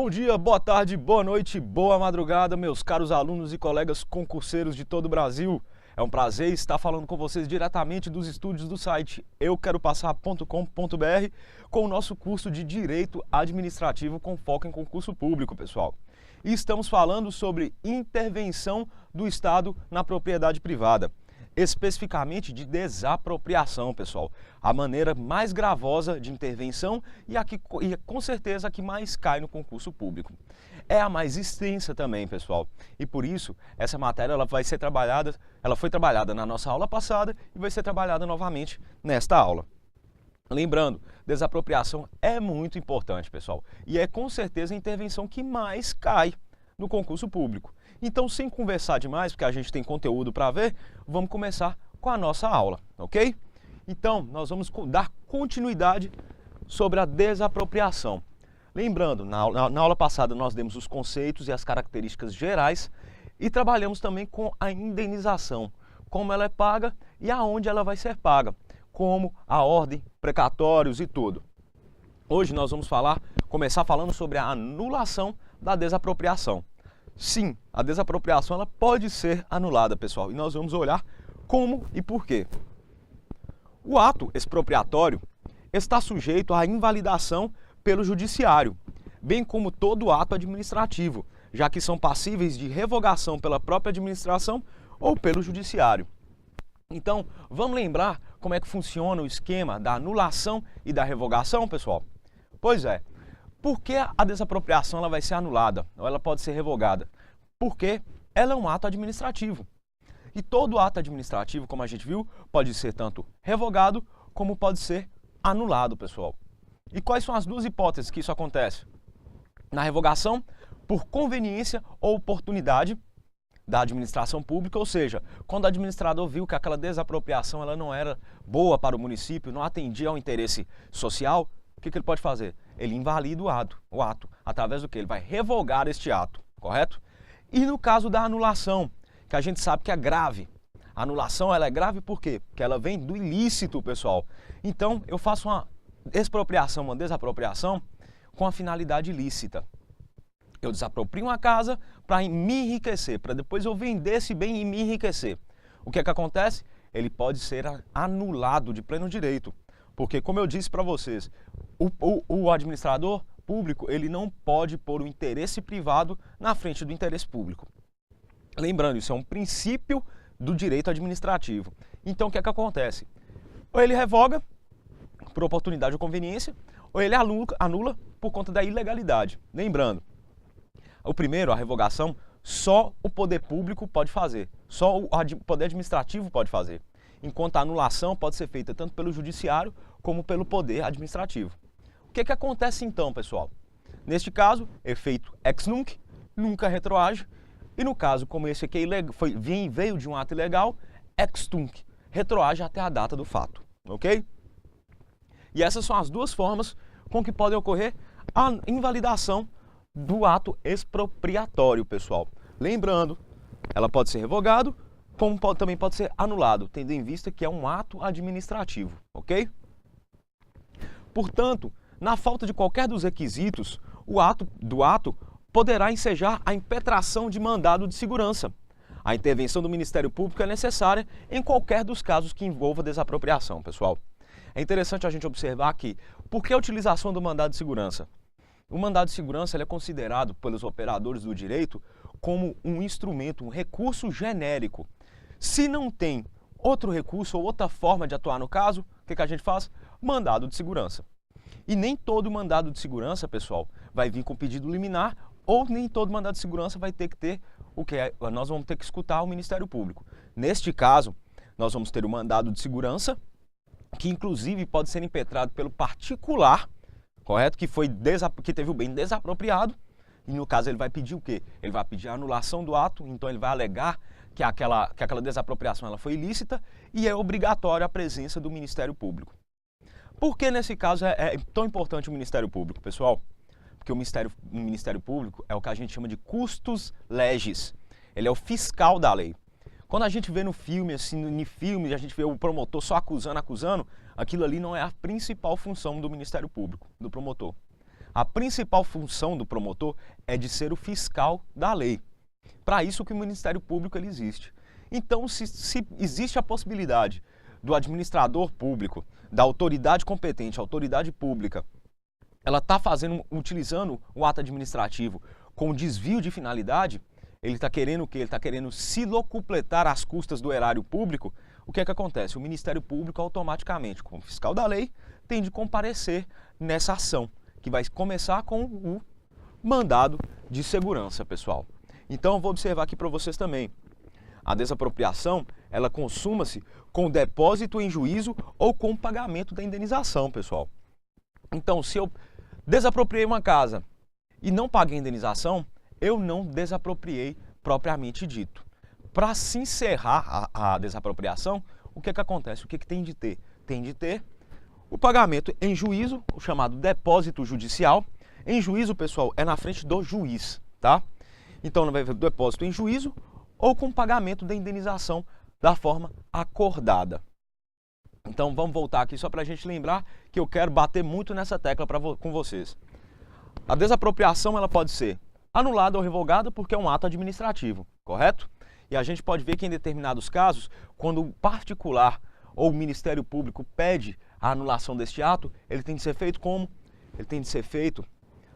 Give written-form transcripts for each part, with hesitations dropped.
Bom dia, boa tarde, boa noite, boa madrugada, meus caros alunos e colegas concurseiros de todo o Brasil. É um prazer estar falando com vocês diretamente dos estúdios do site euqueropassar.com.br com o nosso curso de Direito Administrativo com foco em concurso público, pessoal. E estamos falando sobre intervenção do Estado na propriedade privada, especificamente de desapropriação, pessoal. A maneira mais gravosa de intervenção e com certeza a que mais cai no concurso público. É a mais extensa também, pessoal. E por isso, essa matéria ela foi trabalhada na nossa aula passada e vai ser trabalhada novamente nesta aula. Lembrando, desapropriação é muito importante, pessoal. E é com certeza a intervenção que mais cai no concurso público. Então, sem conversar demais, porque a gente tem conteúdo para ver, vamos começar com a nossa aula, ok? Então, nós vamos dar continuidade sobre a desapropriação. Lembrando, na aula passada nós demos os conceitos e as características gerais e trabalhamos também com a indenização, como ela é paga e aonde ela vai ser paga, como a ordem, precatórios e tudo. Hoje nós vamos começar falando sobre a anulação da desapropriação. Sim, a desapropriação ela pode ser anulada, pessoal, e nós vamos olhar como e por quê. O ato expropriatório está sujeito à invalidação pelo judiciário, bem como todo ato administrativo, já que são passíveis de revogação pela própria administração ou pelo judiciário. Então, vamos lembrar como é que funciona o esquema da anulação e da revogação, pessoal? Pois é. Por que a desapropriação ela vai ser anulada ou ela pode ser revogada? Porque ela é um ato administrativo. E todo ato administrativo, como a gente viu, pode ser tanto revogado como pode ser anulado, pessoal. E quais são as duas hipóteses que isso acontece? Na revogação, por conveniência ou oportunidade da administração pública, ou seja, quando o administrador viu que aquela desapropriação ela não era boa para o município, não atendia ao interesse social, o que ele pode fazer? Ele invalida o ato, através do que? Ele vai revogar este ato, correto? E no caso da anulação, que a gente sabe que é grave. A anulação ela é grave por quê? Porque ela vem do ilícito, pessoal. Então, eu faço uma expropriação, uma desapropriação com a finalidade ilícita. Eu desaproprio uma casa para me enriquecer, para depois eu vender esse bem e me enriquecer. O que é que acontece? Ele pode ser anulado de pleno direito. Porque, como eu disse para vocês, o administrador público ele não pode pôr o interesse privado na frente do interesse público. Lembrando, isso é um princípio do direito administrativo. Então, o que é que acontece? Ou ele revoga por oportunidade ou conveniência, ou ele anula por conta da ilegalidade. Lembrando, o primeiro, a revogação, só o poder público pode fazer, só o poder administrativo pode fazer, enquanto a anulação pode ser feita tanto pelo judiciário como pelo poder administrativo. O que acontece então, pessoal? Neste caso, efeito ex nunc, nunca retroage, e no caso, como esse aqui veio de um ato ilegal, ex tunc, retroage até a data do fato, ok? E essas são as duas formas com que pode ocorrer a invalidação do ato expropriatório, pessoal. Lembrando, ela pode ser revogado, como também pode ser anulado, tendo em vista que é um ato administrativo, ok? Portanto, na falta de qualquer dos requisitos, o ato poderá ensejar a impetração de mandado de segurança. A intervenção do Ministério Público é necessária em qualquer dos casos que envolva desapropriação, pessoal. É interessante a gente observar que, por que a utilização do mandado de segurança? O mandado de segurança ele é considerado pelos operadores do direito como um instrumento, um recurso genérico. Se não tem outro recurso ou outra forma de atuar no caso, o que a gente faz? Mandado de segurança. E nem todo mandado de segurança, pessoal, vai vir com pedido liminar ou nem todo mandado de segurança vai ter que ter o que nós vamos ter que escutar o Ministério Público. Neste caso, nós vamos ter o mandado de segurança, que inclusive pode ser impetrado pelo particular, correto? Que teve o bem desapropriado, e no caso ele vai pedir o quê? Ele vai pedir a anulação do ato, então ele vai alegar que aquela desapropriação ela foi ilícita e é obrigatória a presença do Ministério Público. Por que nesse caso é tão importante o Ministério Público, pessoal? Porque o Ministério Público é o que a gente chama de custos legis. Ele é o fiscal da lei. Quando a gente vê no filme, assim, em filme, a gente vê o promotor só acusando, aquilo ali não é a principal função do Ministério Público, do promotor. A principal função do promotor é de ser o fiscal da lei. Para isso que o Ministério Público ele existe. Então, se existe a possibilidade do administrador público, da autoridade competente, a autoridade pública, ela está utilizando o ato administrativo com desvio de finalidade, ele está querendo o quê? Ele está querendo se locupletar às custas do erário público. O que é que acontece? O Ministério Público automaticamente, como fiscal da lei, tem de comparecer nessa ação, que vai começar com o mandado de segurança, pessoal. Então, eu vou observar aqui para vocês também. A desapropriação, ela consuma-se com depósito em juízo ou com pagamento da indenização, pessoal. Então, se eu desapropriei uma casa e não paguei a indenização, eu não desapropriei propriamente dito. Para se encerrar a desapropriação, o que acontece? O que tem de ter? Tem de ter o pagamento em juízo, o chamado depósito judicial. Em juízo, pessoal, é na frente do juiz, tá? Então, não vai haver depósito em juízo ou com pagamento da indenização da forma acordada. Então, vamos voltar aqui só para a gente lembrar que eu quero bater muito nessa tecla com vocês. A desapropriação ela pode ser anulada ou revogada porque é um ato administrativo, correto? E a gente pode ver que em determinados casos, quando o particular ou o Ministério Público pede a anulação deste ato, ele tem de ser feito como? Ele tem de ser feito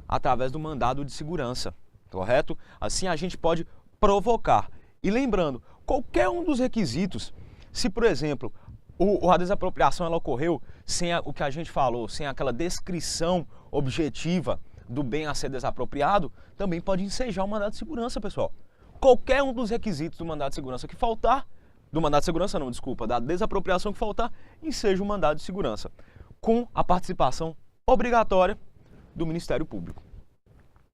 através do mandado de segurança, correto? Assim a gente pode provocar. E lembrando, qualquer um dos requisitos, se por exemplo, a desapropriação ela ocorreu sem o que a gente falou, sem aquela descrição objetiva do bem a ser desapropriado, também pode ensejar o mandado de segurança, pessoal. Qualquer um dos requisitos do mandado de segurança que faltar, da desapropriação que faltar, enseja o mandado de segurança, com a participação obrigatória do Ministério Público.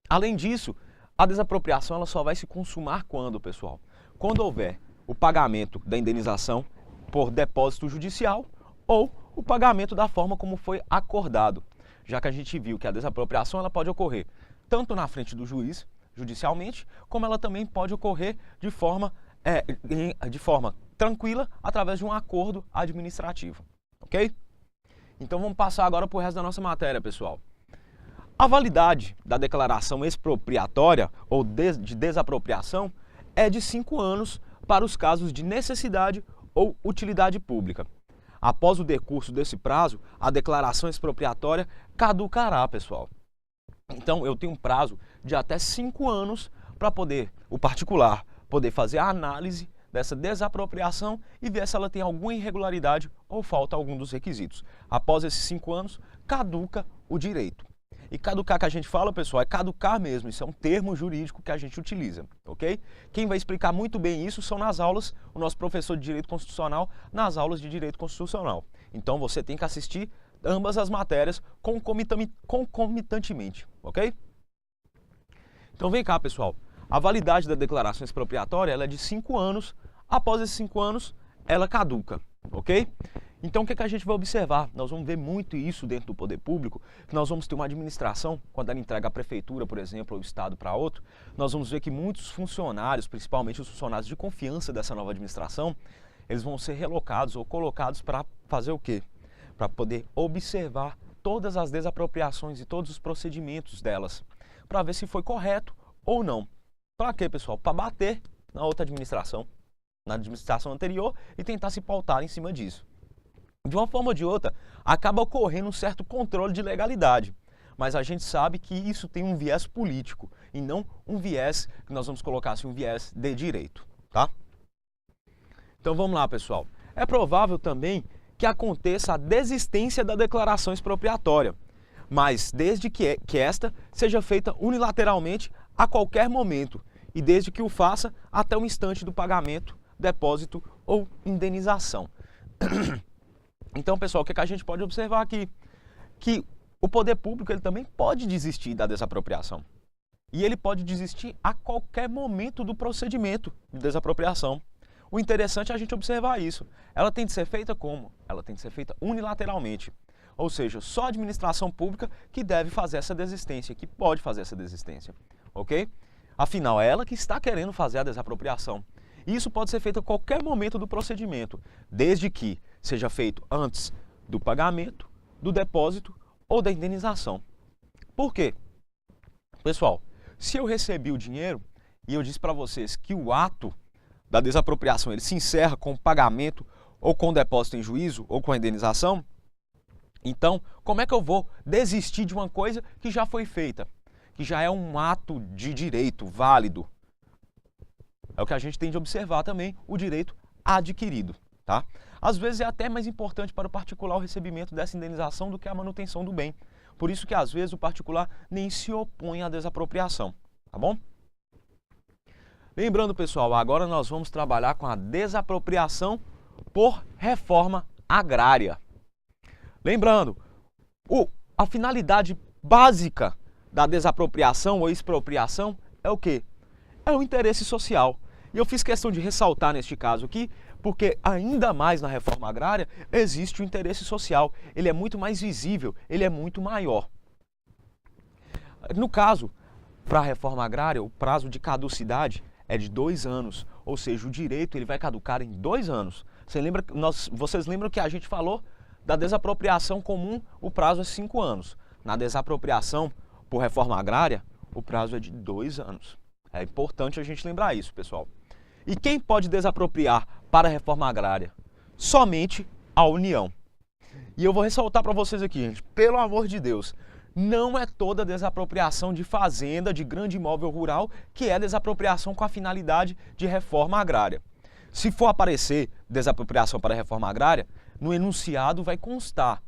Além disso, a desapropriação ela só vai se consumar quando, pessoal? Quando houver o pagamento da indenização por depósito judicial ou o pagamento da forma como foi acordado, já que a gente viu que a desapropriação ela pode ocorrer tanto na frente do juiz, judicialmente, como ela também pode ocorrer de forma tranquila, através de um acordo administrativo, ok? Então vamos passar agora para o resto da nossa matéria, pessoal. A validade da declaração expropriatória ou de desapropriação é de 5 anos para os casos de necessidade ou utilidade pública. Após o decurso desse prazo, a declaração expropriatória caducará, pessoal. Então, eu tenho um prazo de até 5 anos para o particular poder fazer a análise dessa desapropriação e ver se ela tem alguma irregularidade ou falta algum dos requisitos. Após esses 5 anos, caduca o direito. E caducar que a gente fala, pessoal, é caducar mesmo, isso é um termo jurídico que a gente utiliza, ok? Quem vai explicar muito bem isso são nas aulas, o nosso professor de Direito Constitucional, nas aulas de Direito Constitucional. Então você tem que assistir ambas as matérias concomitantemente, ok? Então vem cá, pessoal, a validade da declaração expropriatória ela é de 5 anos, após esses 5 anos ela caduca, ok? Então, o que a gente vai observar? Nós vamos ver muito isso dentro do poder público, que nós vamos ter uma administração, quando ela entrega a prefeitura, por exemplo, ou o Estado para outro, nós vamos ver que muitos funcionários, principalmente os funcionários de confiança dessa nova administração, eles vão ser relocados ou colocados para fazer o quê? Para poder observar todas as desapropriações e todos os procedimentos delas, para ver se foi correto ou não. Para quê, pessoal? Para bater na outra administração, na administração anterior e tentar se pautar em cima disso. De uma forma ou de outra, acaba ocorrendo um certo controle de legalidade. Mas a gente sabe que isso tem um viés político e não um viés, que nós vamos colocar assim, um viés de direito, tá? Então vamos lá, pessoal. É provável também que aconteça a desistência da declaração expropriatória, mas desde que esta seja feita unilateralmente a qualquer momento e desde que o faça até o instante do pagamento, depósito ou indenização. Então, pessoal, o que a gente pode observar aqui? Que o poder público ele também pode desistir da desapropriação. E ele pode desistir a qualquer momento do procedimento de desapropriação. O interessante é a gente observar isso. Ela tem de ser feita como? Ela tem de ser feita unilateralmente. Ou seja, só a administração pública que deve fazer essa desistência, que pode fazer essa desistência. Ok? Afinal, é ela que está querendo fazer a desapropriação. Isso pode ser feito a qualquer momento do procedimento, desde que seja feito antes do pagamento, do depósito ou da indenização. Por quê? Pessoal, se eu recebi o dinheiro e eu disse para vocês que o ato da desapropriação ele se encerra com o pagamento ou com o depósito em juízo ou com a indenização, então como é que eu vou desistir de uma coisa que já foi feita, que já é um ato de direito válido? É o que a gente tem de observar também, o direito adquirido, tá? Às vezes é até mais importante para o particular o recebimento dessa indenização do que a manutenção do bem. Por isso que às vezes o particular nem se opõe à desapropriação, tá bom? Lembrando, pessoal, agora nós vamos trabalhar com a desapropriação por reforma agrária. Lembrando, a finalidade básica da desapropriação ou expropriação é o quê? É o interesse social. E eu fiz questão de ressaltar neste caso aqui, porque ainda mais na reforma agrária existe o interesse social. Ele é muito mais visível, ele é muito maior. No caso, para a reforma agrária, o prazo de caducidade é de 2 anos, ou seja, o direito ele vai caducar em 2 anos. Vocês lembram que a gente falou da desapropriação comum, o prazo é 5 anos. Na desapropriação por reforma agrária, o prazo é de 2 anos. É importante a gente lembrar isso, pessoal. E quem pode desapropriar para a reforma agrária? Somente a União. E eu vou ressaltar para vocês aqui, gente, pelo amor de Deus, não é toda desapropriação de fazenda, de grande imóvel rural, que é desapropriação com a finalidade de reforma agrária. Se for aparecer desapropriação para a reforma agrária, no enunciado vai constar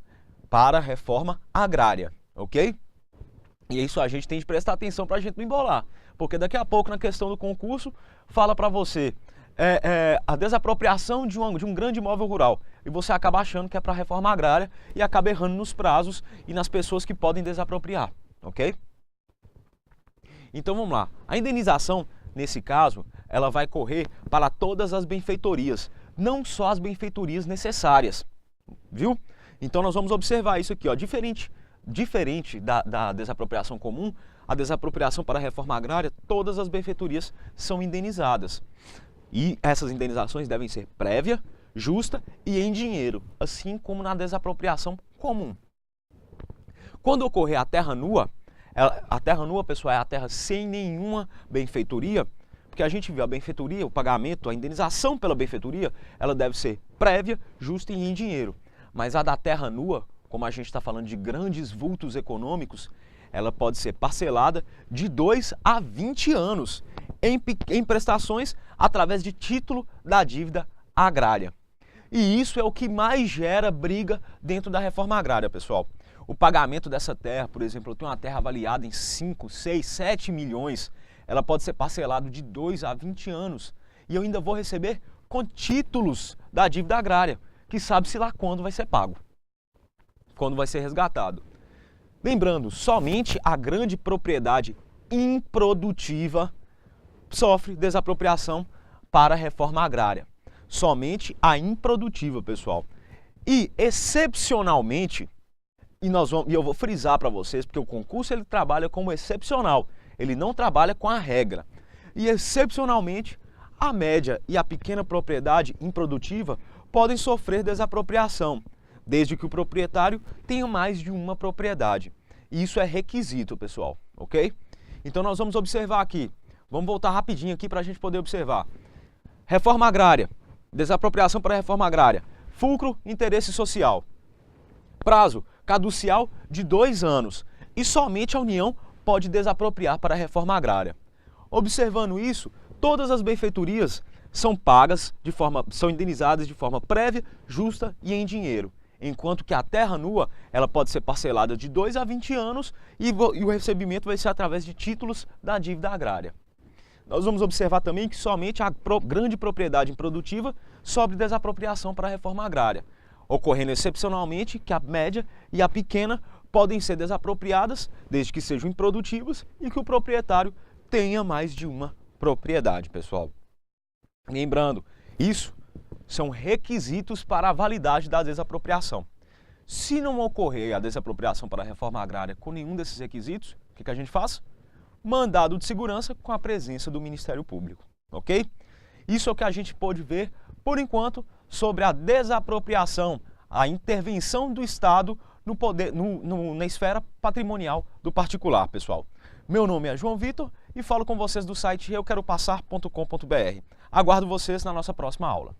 para a reforma agrária, ok? E isso a gente tem de prestar atenção para a gente não embolar. Porque daqui a pouco, na questão do concurso, fala para você a desapropriação de um grande imóvel rural. E você acaba achando que é para a reforma agrária e acaba errando nos prazos e nas pessoas que podem desapropriar, ok? Então vamos lá. A indenização, nesse caso, ela vai correr para todas as benfeitorias, não só as benfeitorias necessárias, viu? Então nós vamos observar isso aqui, ó, diferente da desapropriação comum, a desapropriação para a reforma agrária, todas as benfeitorias são indenizadas. E essas indenizações devem ser prévia, justa e em dinheiro, assim como na desapropriação comum. Quando ocorrer a terra nua, pessoal, é a terra sem nenhuma benfeitoria, porque a gente viu a benfeitoria, o pagamento, a indenização pela benfeitoria, ela deve ser prévia, justa e em dinheiro. Mas a da terra nua, como a gente está falando de grandes vultos econômicos, ela pode ser parcelada de 2 a 20 anos em prestações através de título da dívida agrária. E isso é o que mais gera briga dentro da reforma agrária, pessoal. O pagamento dessa terra, por exemplo, eu tenho uma terra avaliada em 5, 6, 7 milhões, ela pode ser parcelada de 2 a 20 anos e eu ainda vou receber com títulos da dívida agrária, que sabe-se lá quando vai ser pago, quando vai ser resgatado. Lembrando, somente a grande propriedade improdutiva sofre desapropriação para a reforma agrária. Somente a improdutiva, pessoal. E, excepcionalmente, e eu vou frisar para vocês, porque o concurso ele trabalha como excepcional, ele não trabalha com a regra. E, excepcionalmente, a média e a pequena propriedade improdutiva podem sofrer desapropriação, desde que o proprietário tenha mais de uma propriedade. E isso é requisito, pessoal, ok? Então nós vamos observar aqui, vamos voltar rapidinho aqui para a gente poder observar. Reforma agrária, desapropriação para a reforma agrária, fulcro, interesse social. Prazo caducial de 2 anos e somente a União pode desapropriar para a reforma agrária. Observando isso, todas as benfeitorias são pagas são indenizadas de forma prévia, justa e em dinheiro. Enquanto que a terra nua, ela pode ser parcelada de 2 a 20 anos e o recebimento vai ser através de títulos da dívida agrária. Nós vamos observar também que somente a grande propriedade improdutiva sofre desapropriação para a reforma agrária, ocorrendo excepcionalmente que a média e a pequena podem ser desapropriadas desde que sejam improdutivas e que o proprietário tenha mais de uma propriedade, pessoal. Lembrando, isso são requisitos para a validade da desapropriação. Se não ocorrer a desapropriação para a reforma agrária com nenhum desses requisitos, o que a gente faz? Mandado de segurança com a presença do Ministério Público, ok? Isso é o que a gente pôde ver, por enquanto, sobre a desapropriação, a intervenção do Estado no poder, na esfera patrimonial do particular, pessoal. Meu nome é João Vitor e falo com vocês do site euqueropassar.com.br. Aguardo vocês na nossa próxima aula.